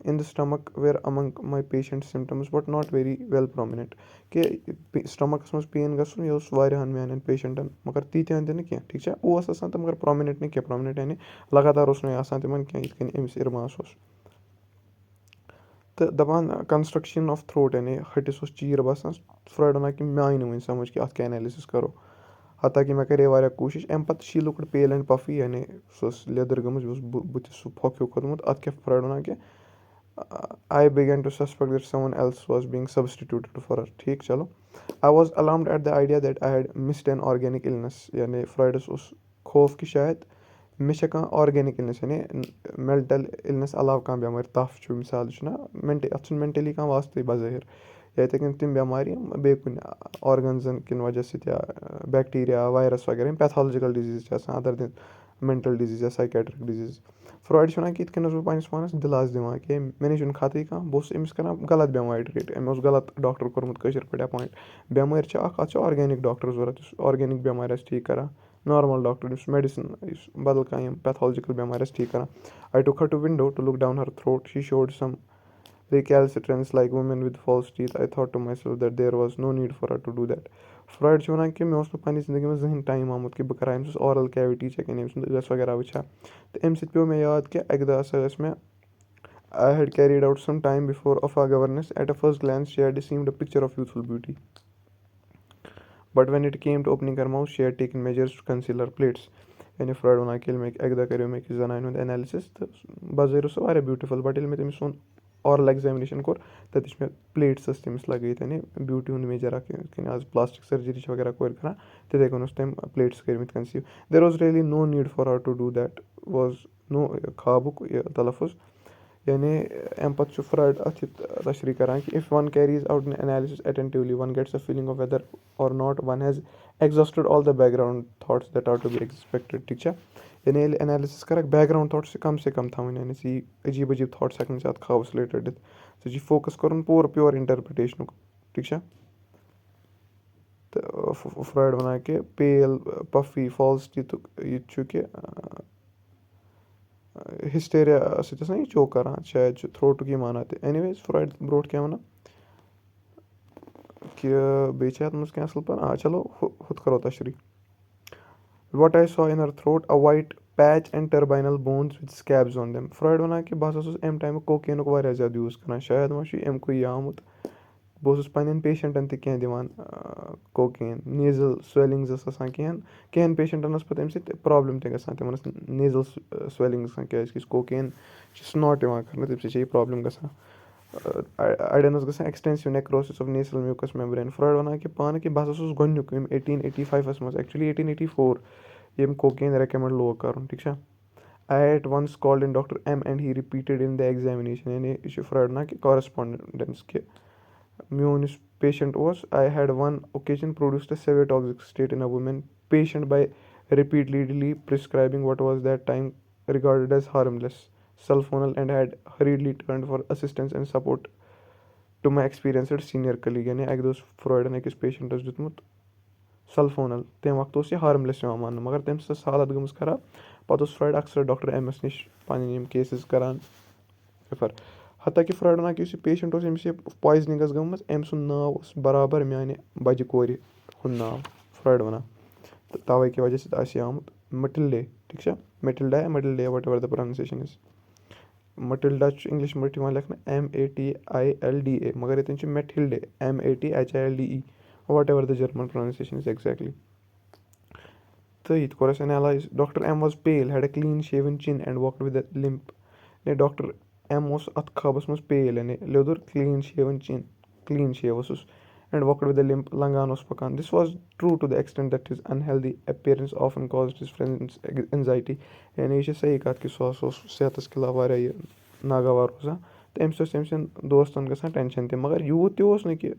in the stomach were among my patient symptoms but not very well prominent کہِ سٹمَکَس منٛز پین گژھُن یہِ اوس واریاہَن میٛانٮ۪ن پیشَنٹَن مگر تیٖتیٛاہَن تہِ نہٕ کینٛہہ ٹھیٖک چھا اوس آسان تہٕ مگر پرٛامِنٮ۪نٹ نہٕ کینٛہہ پرٛامِنٮ۪نٹ یعنی لگاتار اوس نہٕ یہِ آسان تِمَن کینٛہہ یِتھ کٔنۍ أمِس اِرماس اوس. تہٕ دَپان کَنسٹرٛکشَن آف تھرٛوٹ یعنی ۂٹِس اوس چیٖر باسان. فرٛایڈ وَنان کہِ مےٚ آیہِ نہٕ وٕنہِ سَمٕجھ کہِ اَتھ کیٛاہ اٮ۪نَلِسِس کَرو حتاکہِ مےٚ کَرے واریاہ کوٗشِش. اَمہِ پَتہٕ شی لُکٕڈ پیل اینٛڈ پَفی یعنی سۄ ٲس لیٚدٕر گٔمٕژ بیٚیہِ اوس بٕتھِس سُہ پھۄکھ ہیوٗ کھوٚتمُت. اَتھ کیٛاہ فرٛایڈ وَنان کہِ I began to suspect that someone else was being substituted for her. ٹھیٖک چلو I was alarmed at the idea that I had missed an organic illness یعنی فرٛایڈَس اوس خوف کہِ شاید مےٚ چھےٚ کانٛہہ آرگینِک اِلنٮ۪س یعنی مٮ۪نٹَل اِلنٮ۪س علاوٕ کانٛہہ بٮ۪مٲرۍ تَپھ چھُ مِثال چھُنہ اَتھ چھُنہٕ مٮ۪نٹٔلی کانٛہہ واسطٕے بظٲہِر یا یِتھَے کٔنۍ تِم بٮ۪مارِ یِم بیٚیہِ کُنہِ آرگَنزَن کِنۍ وجہ سۭتۍ یا بیکٹیٖریا وایرَس وغیرہ یِم پیتھالجِکَل ڈِزیٖز چھِ آسان اَدَر دِن مٮ۪نٹَل ڈِزیٖز یا سایکیٹرِک ڈِزیٖز. فرٛایڈ چھُ وَنان کہِ یِتھ کٔنۍ اوسُس بہٕ پنٛنِس پانَس دِلاس دِوان کہِ مےٚ نِش چھُنہٕ خطٕے کانٛہہ بہٕ اوسُس أمِس کَران غلط بٮ۪مارِ ٹرٛیٖٹ أمۍ اوس غلط ڈاکٹر کوٚرمُت کٲشِر پٲٹھۍ اٮ۪پویِنٛٹ. بٮ۪مٲرۍ چھِ اَکھ اَتھ چھُ آرگینِک ڈاکٹر ضوٚرَتھ یُس آرگینِک بٮ۪مارِ آسہِ ٹھیٖک کَران نارمَل ڈاکٹر یُس میڈِسن یُس بدل کانٛہہ یِم پیتھالجِکَل بٮ۪مارِ آسہِ ٹھیٖک کَران. I took her to window to look down her throat. She showed some recalcitrance like women with false teeth. I thought to myself that there was no need for her to do that. Fried چھُ وَنان کہِ مےٚ اوس نہٕ پنٛنہِ زندگی منٛز زٕہٕنۍ ٹایم آمُت کہِ بہٕ کَرٕ ہا أمۍ سٕنٛز آرَل کیوِٹی چیک یعنی أمۍ سُنٛد ٲس وغیرہ وٕچھِ ہا تہٕ اَمہِ سۭتۍ پیوٚو مےٚ یاد کہِ اَکہِ دۄہ ہسا ٲس مےٚ I had carried out some time before of our governess. At a first glance, she had seemed a picture of youthful beauty. But when it came to opening her mouth, she had taken measures to conceal her plates. یعنی fried وَنان کہِ ییٚلہِ مےٚ اَکہِ دۄہ کَریو مےٚ أکِس زَنانہِ ہُنٛد اٮ۪نَلِسِس تہٕ بظٲہِر اوس سُہ واریاہ بیوٗٹِفُل بٹ ییٚلہِ مےٚ تٔمِس ووٚن آرَل ایٚگزامِنیشَن کوٚر تَتہِ چھِ مےٚ پٕلیٹٕس ٲسۍ تٔمِس لَگٲیِتھ یعنی بیوٗٹی ہُنٛد میجَر اَکھ یِتھ کٔنۍ آز پلاسٹِک سٔرجری چھِ وغیرہ کورِ کَران تِتھَے کٔنۍ اوس تٔمۍ پٕلیٹٕس کٔرمٕتۍ conceive there was really no need for her to do that واز نو خابُک یہِ تلفظ یعنی اَمہِ پَتہٕ چھُ فرٛاڈ اَتھ یہِ تشریح کَران کہِ if one carries out an analysis attentively one gets a feeling of whether or not one has exhausted all the background thoughts that are to be expected ٹھیٖک چھا یعنی ییٚلہِ اٮ۪نالِسِس کَرَکھ بیک گرٛاوُنٛڈ تھاٹٕس چھِ کَم سے کَم تھاوٕنۍ یعنی ژٕ یی عجیٖب عجیٖب تھاٹٕس ہٮ۪کَن ژےٚ اَتھ خابَس رِلیٹِڈ دِتھ ژےٚ چھُے فوکَس کَرُن پوٗرٕ پیور اِنٹَرپِرٛٹیشنُک ٹھیٖک چھا تہٕ فرٛاڈ وَنان کہِ پیل پَفی فالسِٹی تہٕ یہِ تہِ چھُ کہِ ہِسٹیریا سۭتۍ ٲس نا یہِ چوک کَران شاید چھُ تھرٛوٹُک یہِ مانان تہِ اٮ۪نی ویز فرٛاڈ برونٛٹھ کیٛاہ وَنان کہِ بیٚیہِ چھِ اَتھ منٛز کینٛہہ اَصٕل پَہَن چلو ہُتھ کَرو تشریح what I saw in her throat a white patch and turbinal bones with scabs on them Freud وَنان کہِ بہٕ ہَسا اوسُس اَمہِ ٹایمہٕ کوکینُک واریاہ زیادٕ یوٗز کَران شاید ما چھُ اَمکُے یہِ آمُت بہٕ اوسُس پنٛنٮ۪ن پیشَنٹَن تہِ کینٛہہ دِوان کوکین نیزل سویلِنٛگٕز ٲس آسان کینٛہَن پیشَنٹَن ٲس پَتہٕ اَمہِ سۭتۍ پرٛابلِم تہِ گژھان تِمَن ٲس نیزل سویلِنٛگ گژھان کیٛازِکہِ یُس کوکین چھِ سٕناٹ یِوان کَرنہٕ تَمہِ سۭتۍ چھےٚ یہِ پرٛابلِم گژھان اَڑٮ۪ن ٲس گژھان ایٚکسٹٮ۪نسِو نیکروسِس آف نیسَل میوٗکَس میمبرین فرٛاڈ وَنان کہِ پانہٕ کہِ بہٕ ہَسا اوسُس گۄڈنیُک یِم 1885 منٛز ایٚکچُؤلی 1884 ییٚمۍ کوکین رِکَمٮ۪نٛڈ لوگ کَرُن ٹھیٖک چھا آی ہیڈ وَنٕس called in doctor M and he repeated in the examination یعنی یہِ چھُ فرٛاڈ وَنان کہِ کارَسپانڈٮ۪نٕس کہِ میون یُس پیشَنٹ اوس I had one occasion produced a severe toxic state in a woman patient by repeatedly prescribing what was that time regarded as harmless sulphonal and had hurriedly turned for assistance and support to my experienced senior colleague یعنی اَکہِ دۄہ اوس فرٛاڈَن أکِس patients دیُتمُت سَلفونَل تَمہِ وقتہٕ اوس یہِ ہارملٮ۪س یِوان ماننہٕ مگر تَمہِ سۭتۍ ٲس حالت گٔمٕژ خراب پَتہٕ اوس فرٛاڈ اَکثر ڈاکٹر ایٚمَس نِش پَنٕنۍ یِم کیسِز کَران رِفر حتیٰ کہِ فرٛاڈ وَنان کہِ یُس یہِ پیشَنٹ اوس ییٚمِس یہِ پویزنِنٛگ ٲس گٔمٕژ أمۍ سُنٛد ناو اوس بَرابَر میٛانہِ بَجہِ کورِ ہُنٛد ناو فرٛاڈ وَنان تہٕ تَوَے کہِ وجہ سۭتۍ آسہِ یہِ آمُت مٔٹِلڈے ٹھیٖک چھا مِٹِلڈا یا مِڈِل whatever the pronunciation is Matilda چھُ اِنٛگلِش پٲٹھۍ یِوان لیکھنہٕ MATILDA مگر ییٚتٮ۪ن چھُ Mathilde MATHILDE whatever the German pronunciation is exactly تہٕ یہِ تہِ کوٚر اَسہِ analyse doctor M was pale had a clean shaven chin and walked with a limp یعنی ڈاکٹر ایم اوس اَتھ خابَس منٛز پیل یعنی لیوٚدُر کٕلیٖن شیوِن چِن کٕلیٖن شیو اوسُس and walked with a limp لنٛگان اوس پَکان this was true to the extent that his unhealthy appearance often caused his friends anxiety یعنی یہِ چھِ صحیح کَتھ کہِ سُہ ہَسا اوس صحتَس خِلاف واریاہ یہِ ناگوار روزان تہٕ اَمہِ سۭتۍ اوس أمۍ سٕنٛدۍ دوستَن گژھان ٹٮ۪نشَن تہِ مگر یوٗت تہِ اوس نہٕ کہِ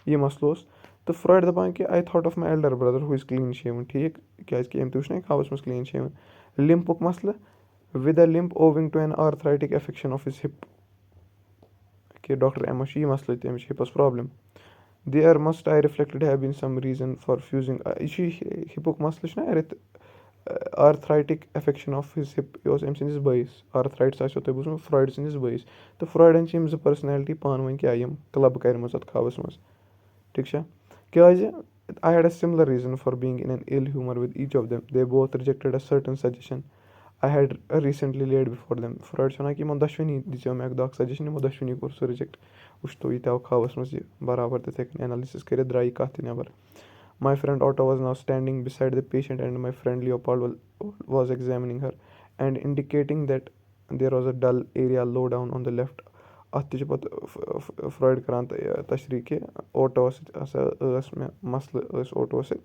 یہِ مَسلہٕ اوس تہٕ فرٛاڈ دَپان کہِ I thought of my elder brother ہُہ اِز کٕلیٖن شیوٕن ٹھیٖک کیٛازِکہِ أمۍ تہِ وٕچھ نا خابَس منٛز کٕلیٖن شیوٕن لِمپُک مَسلہٕ with a limp owing to an arthritic affection of his hip کہِ ڈاکٹر ایمَس چھُ یہِ مَسلہٕ تہِ أمِس چھِ ہِپَس problem there must I reflected have been some reason for fusing یہِ چھُ ہِپُک مَسلہٕ چھُنہ رِتھ arthritic affection of his hip یہِ اوس أمۍ سٕنٛدِس بٲیِس آرتھرایٹِس آسیو تۄہہِ بوٗزمُت فرٛاڈ سٕنٛدِس بٲیِس تہٕ فرٛاڈَن چھِ یِم زٕ پٔرسٕنیلٹی پانہٕ ؤنۍ کیٛاہ یِم کٕلَب کَرِمَژ اَتھ خابَس منٛز ٹھیٖک چھا کیٛازِ I had a similar reason for being in an ill humour with each of them they both rejected a certain suggestion I had recently laid before them Freud چھِ وَنان کہِ یِمو دۄشوٕنی دِژیو مےٚ اَکہِ دۄہ اَکھ سَجَشَن یِمو دۄشوٕنی کوٚر سُہ رِجَکٹ وٕچھتو یہِ تہِ آو خابَس منٛز یہِ برابر تِتھَے کٔنۍ اٮ۪نَلِسِس کٔرِتھ درٛاے یہِ کَتھ تہِ نٮ۪بر ماے friend Otto was now standing beside the patient and my friend Leopold was examining her and indicating that there was a dull area low down on the left اَتھ تہِ چھُ پَتہٕ فرٛاڈ کَران تشریح کہِ اوٹووَس سۭتۍ ہَسا ٲس مےٚ مَسلہٕ ٲسۍ اوٹووَس سۭتۍ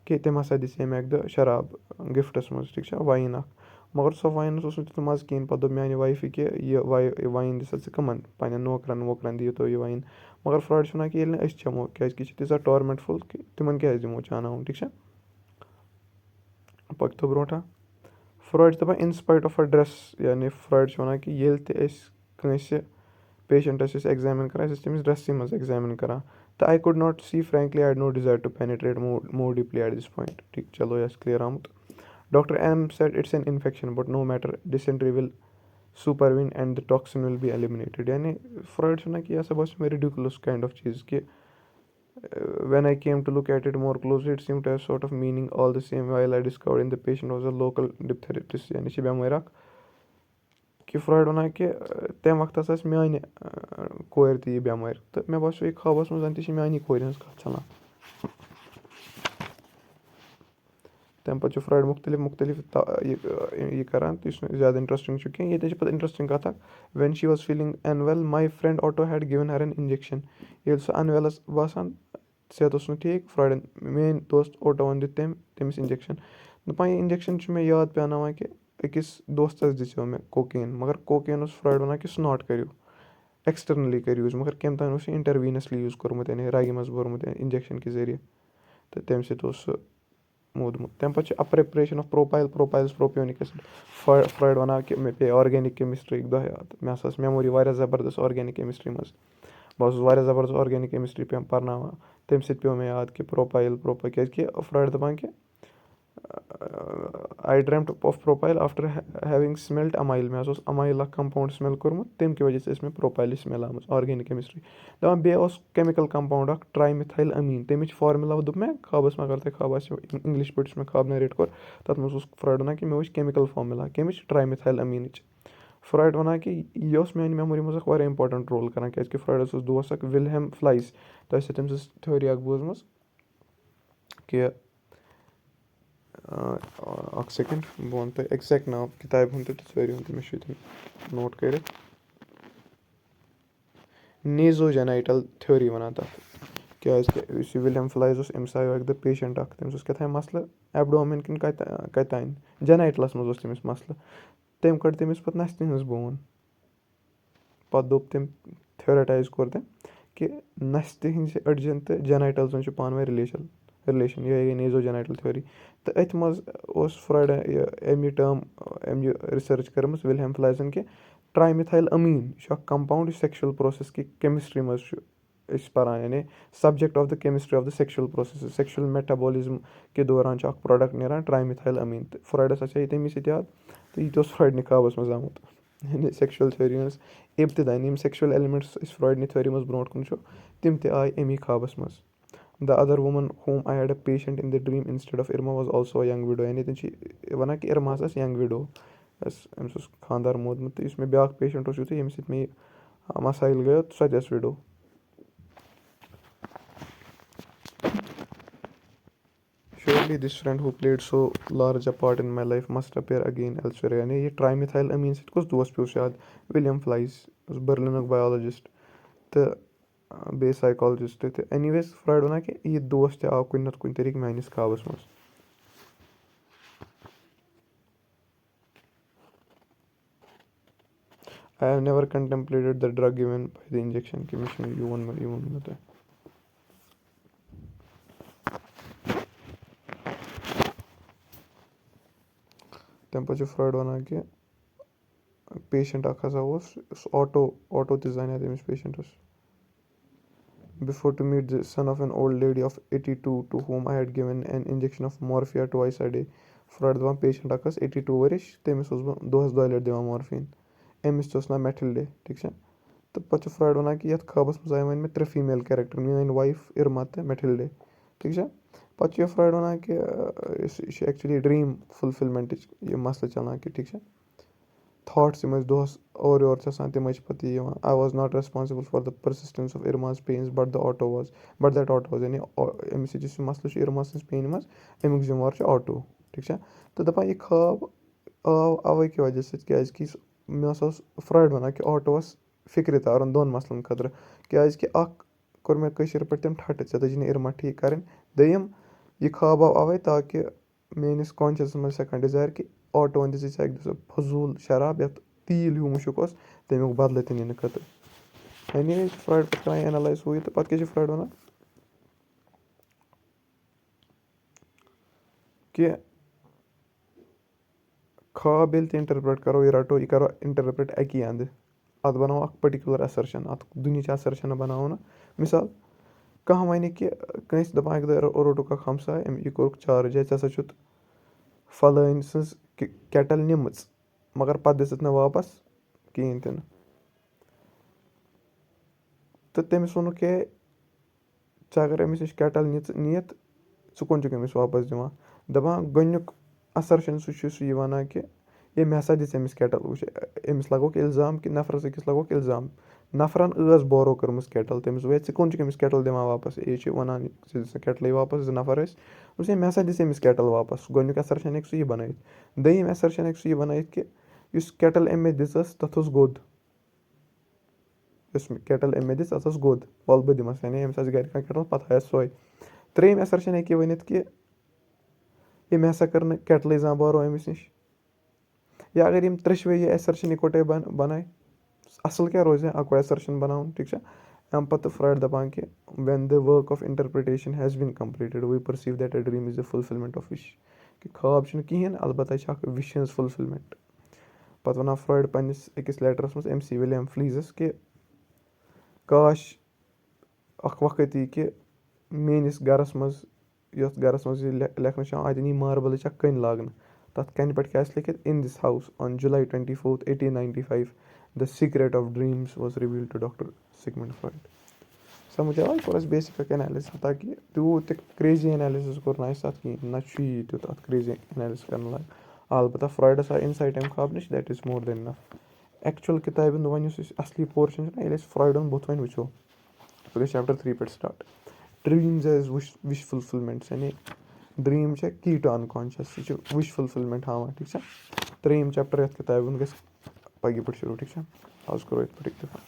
کہِ تٔمۍ ہَسا دِژے مےٚ اَکہِ دۄہ شراب گِفٹَس منٛز ٹھیٖک چھا وایِن اَکھ مگر سۄ واینَس اوس نہٕ تیُتھ مَزٕ کِہیٖنۍ پَتہٕ دوٚپ میٛانہِ وایفہِ کہِ یہِ وایِن دِسا ژٕ کٕمَن پنٛنٮ۪ن نوکرَن ووکرَن دِیِو تُہۍ یہِ وایِن مگر فرٛاڈ چھُ وَنان کہِ ییٚلہِ نہٕ أسۍ چٮ۪مو کیٛازِکہِ یہِ چھِ تیٖژاہ ٹارمٮ۪نٛٹ فُل کہِ تِمَن کیٛازِ دِمو چاناوُن ٹھیٖک چھا پٔکۍتو برونٛٹھ فرٛاڈ چھِ دَپان اِنسپایٹ آف اَ ڈرٛٮ۪س یعنی فرٛاڈ چھِ وَنان کہِ ییٚلہِ تہِ أسۍ کٲنٛسہِ پیشَنٹَس ٲسۍ ایٚگزامِن کَران أسۍ ٲسۍ تٔمِس ڈرٛٮ۪سٕے منٛز ایٚگزامِن کَران تہٕ I could not see frankly I had no desire to penetrate more deeply at this point ٹھیٖک چلو یہِ آسہِ کٕلیَر آمُت doctor M said it's an infection but no matter dysentery will supervene and the toxin will be eliminated یعنی Freud چھُ وَنان کہِ یہِ ہَسا باسیو مےٚ رِڈِکیوٗلَس کاینڈ آف چیٖز کہِ when I came to look at it more closely it seem to have sort of meaning all the same while I discovered in the patient was a local diphtheritis یعنی چھِ بٮ۪مٲرۍ اَکھ کہِ fraud وَنان کہِ تَمہِ وقتہٕ ہَسا ٲسۍ میٛانہِ کورِ تہِ یہِ بٮ۪مٲرۍ تہٕ مےٚ باسیو یہِ خابَس منٛز زَن تہِ چھِ میٛانی کورِ ہٕنٛز کَتھ چَلان تَمہِ پَتہٕ چھُ فرٛایڈ مُختلِف یہِ کَران تہٕ یُس نہٕ زیادٕ اِنٹرٛسٹِنٛگ چھُ کینٛہہ. ییٚتٮ۪ن چھِ پَتہٕ اِنٹرٛسٹِنٛگ کَتھ اَکھ. When she was feeling unwell my friend Otto had given her an injection. ییٚلہِ سُہ اَنوٮ۪ل ٲس باسان صحت اوس نہٕ ٹھیٖک, فرٛایڈَن میٛٲنۍ دوست اوٹووَن دیُت تٔمِس اِنجَکشَن. دَپان یہِ اِنجَکشَن چھُ مےٚ یاد پیٛاناوان کہِ أکِس دوستَس دِژیو مےٚ کوکین, مگر کوکین اوس فرٛایڈ وَنان کہِ سُہ ناٹ کٔرِو, ایٚکسٹٔرنٔلی کٔرِو یوٗز, مگر کَمہِ تانۍ اوس یہِ اِنٹَرویٖنَسلی یوٗز کوٚرمُت یعنی رَگہِ منٛز بوٚرمُت اِنجَکشَن کہِ ذٔریعہِ, تہٕ تَمہِ سۭتۍ اوس سُہ موٗدمُت. تَمہِ پَتہٕ چھِ اَپرِپریشَن آف پروپایلٕز پروپیونِک ایسِڈ. فرٛایڈ وَنان کہِ مےٚ پیٚیہِ آرگینِک کیمِسٹِرٛی دۄہ یاد. مےٚ ہسا ٲس میموری واریاہ زبردست آرگینِک کیمِسٹِرٛی منٛز. بہٕ اوسُس واریاہ زبردست آرگینِک کیمِسٹِرٛی پَرناوان. تَمہِ سۭتۍ پیوٚو مےٚ یاد کہِ پروپایل کیٛازِکہِ فرٛایڈ دَپان کہِ آی ڈرٛیمٹ آف پروپایل آفٹر ہیوِنٛگ سٕمٮ۪لڈ اَمایل. مےٚ ہسا اوس اَمایل اکھ کَمپاوُنٛڈ سٕمٮ۪ل کوٚرمُت, تَمہِ کہِ وجہ سۭتۍ ٲس مےٚ پروپایلٕچ سٕمٮ۪ل آمٕژ آرگینِک کیمِسٹِرٛی. دَپان بیٚیہِ اوس کیمِکَل کَمپاوُنٛڈ اکھ ٹرٛاے مِتھایل امیٖن, تَمِچ فارموٗلا دوٚپ مےٚ خابَس منٛز, اگر تۄہہِ خاب آسیو اِنٛگلِش پٲٹھۍ یُس مےٚ خاب نَریٹ کوٚر, تَتھ منٛز اوس فرٛایڈ وَنان کہِ مےٚ وٕچھ کیمِکَل فارموٗلا کیٚمِچ ٹرٛاے مِتھایل امیٖنٕچ. فرٛایڈ وَنان کہِ یہِ اوس میٛانہِ میموری منٛز اکھ واریاہ اِمپاٹَنٹ رول کَران, کیٛازِکہِ فرٛایڈَس اوس دوس اکھ وِلہٮ۪م فٕلایِس. تۄہہِ آسیو تٔمۍ سٕنٛز تھیوری اکھ بوٗزمٕژ کہِ اَکھ سٮ۪کَنٛڈ بہٕ وَنہٕ تۄہہِ ایٚکزیکٹ ناو کِتابہِ ہُنٛد تہٕ تھیوری ہُنٛد تہِ, مےٚ چھُ ییٚتٮ۪ن نوٹ کٔرِتھ. نیزو جَنایٹَل تھیوری وَنان تَتھ, کیٛازِکہِ یُس یہِ وِلہٮ۪م فٕلایز اوس أمِس آیو اَکہِ دۄہ پیشَنٹ اکھ, تٔمِس اوس کیٛاہ تام مَسلہٕ ایبڈومِن کِنہٕ کَتہِ تانۍ جَنایٹَلَس منٛز اوس تٔمِس مَسلہٕ. تٔمۍ کٔڑ تٔمِس پَتہٕ نَستہِ ہٕنٛز بون. پَتہٕ دوٚپ تٔمۍ تھیورَٹایز کوٚر تٔمۍ کہِ نَستہِ ہِنٛزِ أڈجَن تہٕ جَنایٹَلزَن چھُ پانہٕ ؤنۍ رِلیشَن, یِہوٚے گٔے نیزو جَنایٹَل تھیوری. تہٕ أتھۍ منٛز اوس فرٛایڈَن أمۍ یہِ ٹٲرٕم أمۍ یہِ رِسٔرٕچ کٔرمٕژ وِلہٮ۪م فٕلایزَن کہِ ٹرٛاے مِتھایل امیٖن یہِ چھُ اکھ کَمپاوُنٛڈ یُس سٮ۪کشُوَل پرٛوسٮ۪س کہِ کیمِسٹِرٛی منٛز چھُ أسۍ پَران, یعنی subject of the chemistry of the sexual processes sexual metabolism کہِ دوران چھُ اکھ پرٛوڈَکٹ نیران ٹرٛاے مِتھایل امیٖن. تہٕ فرٛایڈَس آسہِ ہا یہِ تَمی سۭتۍ یاد, تہٕ یہِ تہِ اوس فرٛایڈنہِ خابَس منٛز آمُت. یعنی سٮ۪کشُوَل تھیوری ہٕنٛز اِبتِدا یِم سٮ۪کشُوَل ایٚلِمٮ۪نٛٹٕس أسۍ فرٛایڈنہِ تھیوری منٛز برونٛٹھ کُن چھُ تِم تہِ آے اَمی خابَس منٛز. The other woman whom I had a patient in the dream instead of Irma was also a young widow, یعنی تِم چھِ وَنان کہِ اِرما ہَسا ٲس ینٛگ وِڈو, أمِس اوس خانٛدار موٗدمُت. تہٕ یُس مےٚ بیٛاکھ پیشَنٹ اوس یُتھُے ییٚمہِ سۭتۍ مےٚ یہِ مسایل گٔیو سۄ تہِ ٲس widow. Surely this friend who played so large a part in my life must appear again elsewhere. یعنی یہِ ٹرٛاے مِتھایل امیٖن سۭتۍ کُس دوس پیوٚو یاد, وِلیَم فٕلایز اوس بٔرلِنُک بَیالَجِسٹ تہٕ بیٚیہِ سایکالجِسٹ. تہٕ اٮ۪نی ویز فرٛایڈ وَنان کہِ یہِ دوس تہِ آو کُنہِ نَتہٕ کُنہِ طریٖقہٕ میٛٲنِس خابَس منٛز. I have never contemplated the drug given by the injection. کہِ مےٚ چھُنہٕ یہِ ووٚن مےٚ تۄہہِ. تَمہِ پَتہٕ چھُ فرٛایڈ وَنان کہِ پیشَنٹ اکھ ہسا اوس یُس آٹو تہِ زانیٛا تٔمِس پیشَنٹَس. Before to meet the son of an old lady of 82 to home I had given an injection of morphia twice a day. Freud دَپان پیشَنٹ اکھ ٲس 82 ؤرِش, تٔمِس اوسُس بہٕ دۄہَس 2 لَٹہِ دِوان مارفیٖن. أمِس تہِ اوس ناو میٹھِلڈے, ٹھیٖک چھا. تہٕ پَتہٕ چھُ فرٛایڈ وَنان کہِ یَتھ خابَس منٛز آیہِ وۄنۍ مےٚ 3 فیٖمیل کیریکٹر, میٛٲنۍ وایف اِرما تہٕ میٹھِلڈے, ٹھیٖک چھا. پَتہٕ چھُ یہِ فرٛایڈ وَنان کہِ یہِ چھِ ایٚکچُؤلی ڈرٛیٖم فُلفِلمٮ۪نٛٹٕچ یہِ مسلہٕ چلان کہِ ٹھیٖک چھا. تھاٹٕس یِم ٲسۍ دۄہَس اورٕ یورٕ چھِ آسان تِمَے چھِ پَتہٕ یہِ یِوان. I was not responsible for the persistence of Irma's pains but that Otto was, یعنی أمِس سۭتۍ یُس یہِ مسلہٕ چھُ اِرما سٕنٛز پینہِ منٛز اَمیُک ذِمہٕ چھُ آٹو, ٹھیٖک چھا. تہٕ دَپان یہِ خاب آو اَوَے کہِ وجہ سۭتۍ کیٛازِکہِ مےٚ ہسا اوس فرٛایڈ وَنان کہِ آٹووَس فِکرِ تارُن 2 مسلَن خٲطرٕ, کیٛازِکہِ اَکھ کوٚر مےٚ کٲشِر پٲٹھۍ تٔمۍ ٹھَٹہٕ ژےٚ دٔجی نہٕ اِرما ٹھیٖک کَرٕنۍ. دوٚیِم یہِ خاب آو اَوَے تاکہِ میٛٲنِس کانشَسَس منٛز چھِ سٮ۪کَنٛڈ ڈِزایَر کہِ آٹووَن دِژٕے ژےٚ اَکہِ دۄہ سُہ فضوٗل شراب یَتھ تیٖل ہیوٗ مُشُک اوس, تَمیُک بدلہٕ تہِ نِنہٕ خٲطرٕ. یعنی چھِ فرٛایڈ پَتہٕ کَران اٮ۪نَلایز ہُہ یہِ, تہٕ پَتہٕ کیٛاہ چھِ فرٛایڈ وَنان کہِ خاب ییٚلہِ تہِ اِنٹَرپرٛیٹ کَرو یہِ رَٹو یہِ کَرو اِنٹَرپرٛیٹ اَکی اَنٛدٕ, اَتھ بَناوو اَکھ پٔٹِکیوٗلَر اَسَرشَن, اَتھ دُنہِچ اَسَرشَنہٕ بَناوو نہٕ. مِثال کانٛہہ وَنہِ کہِ کٲنٛسہِ دَپان اَکہِ دۄہ روٚٹُکھ اَکھ ہمساے أمۍ یہِ کوٚرُکھ چارٕج ہے ژےٚ ہسا چھُتھ فَلٲنۍ سٕنٛز کٮ۪ٹَل نِمٕژ مگر پَتہٕ دِژٕتھ نہٕ واپَس کِہیٖنۍ تہِ نہٕ. تہٕ تٔمِس ووٚنُکھ ہے ژےٚ اگر أمِس نِش کٮ۪ٹَل نِیَتھ ژٕ کۄن چھُکھ أمِس واپَس دِوان. دَپان گۄڈٕنیُک اَسَرشَن سُہ چھُ سُہ یہِ وَنان کہِ أمۍ ہسا دِژ أمِس کٮ۪ٹَل وٕچھ أمِس لگوکھ اِلزام کہِ نفرَس أکِس لگوکھ اِلزام نفرَن ٲس بورو کٔرمٕژ کٮ۪ٹَل تٔمِس ووٚن ژٕ چھُکھ أمِس کٮ۪ٹَل دِوان واپَس یہِ چھِ وَنان ژٕ دِ سا کٮ۪ٹلٕے واپَس 2 نفر ٲسۍ دوٚپُس مےٚ ہسا دِژ أمِس کٮ۪ٹَل واپَس گۄڈٕنیُک اٮ۪سَرشَن ہیٚکہِ سُہ یہِ بَنٲیِتھ دوٚیِم اٮ۪سَرشَن ہیٚکہِ سُہ یہِ بَنٲیِتھ کہِ یُس کٮ۪ٹَل أمۍ مےٚ دِژ ٲس تَتھ اوس گوٚد یُس کٮ۪ٹَل أمۍ مےٚ دِژ تَتھ ٲس گوٚد وَلہٕ بہٕ دِمَس یعنی أمِس آسہِ گَرِ کانٛہہ کٮ۪ٹَل پَتہٕ آسہِ سۄے ترٛیٚیِم اٮ۪سَرشَن ہیٚکہِ یہِ ؤنِتھ کہِ أمۍ ہسا کٔر نہٕ کٮ۪ٹلٕے زانٛہہ بورو أمِس نِش یا اگر یِم ترٛٮ۪شوَے یہِ اٮ۪سَرشَن اِکوَٹَے بَناے اَصٕل کیٛاہ روزِ اَکوے اٮ۪سَرشَن بَناوُن ٹھیٖک چھا اَمہِ پَتہٕ فرٛایڈ دَپان کہِ when the work of interpretation has been completed we perceive that a dream is the fulfilment of wish کہِ خاب چھُنہٕ کِہیٖنۍ اَلبتہ چھِ اَکھ وِش ہِنٛز فُلفِلمٮ۪نٛٹ پَتہٕ وَنان فرٛایڈ پنٛنِس أکِس لیٹرَس منٛز اٮ۪م سی وِلیَم فٕلیٖزَس کہِ کاش اَکھ وقت یی کہِ میٛٲنِس گَرَس منٛز یَتھ گَرَس منٛز یہِ لیکھنہٕ چھِ اَتٮ۪ن یی ماربلٕچ اَکھ کٔنۍ لاگنہٕ تَتھ کَنہِ پٮ۪ٹھ کیٛاہ آسہِ لیکھِتھ in this house on July 24th 1895 the secret of dreams was رِویٖل to doctor Sigmund Freud سَمٕجھ آو یہِ کوٚر اَسہِ بیسِک اَکھ اٮ۪نالِسِس تاکہِ تیوٗت تہِ کریزی اٮ۪نالِسِس کوٚر نہٕ اَسہِ اَتھ کِہیٖنۍ نہ چھُ یی تیُتھ اَتھ کریزی اٮ۪نالِسِس کَرن لایق البتہ فرٛایڈَس آو اِنسایٹ اَمہِ خاب نِش دیٹ اِز مور دٮ۪ن اِنف اٮ۪کچُوَل کِتابہِ ہُنٛد وۄنۍ یُس اَسہِ اَصلی پورشَن چھُنہ ییٚلہِ أسۍ فرٛایڈُن بُتھ وۄنۍ وٕچھو سُہ گژھِ چَپٹَر 3 پٮ۪ٹھ سِٹاٹ ڈرٛیٖمٕز ایز وِش فُلفِلمٮ۪نٛٹٕس یعنی ڈرٛیٖم چھےٚ کی ٹُو اَنکانشَس یہِ چھِ وِش فُلفِلمٮ۪نٛٹ ہاوان ٹھیٖک چھا 3یِم چَپٹَر یَتھ کِتابہِ ہُنٛد گژھِ پَگہِ پٮ۪ٹھ شروٗع ٹھیٖک چھا آز کوٚرو یِتھ پٲٹھۍ اِکتِفا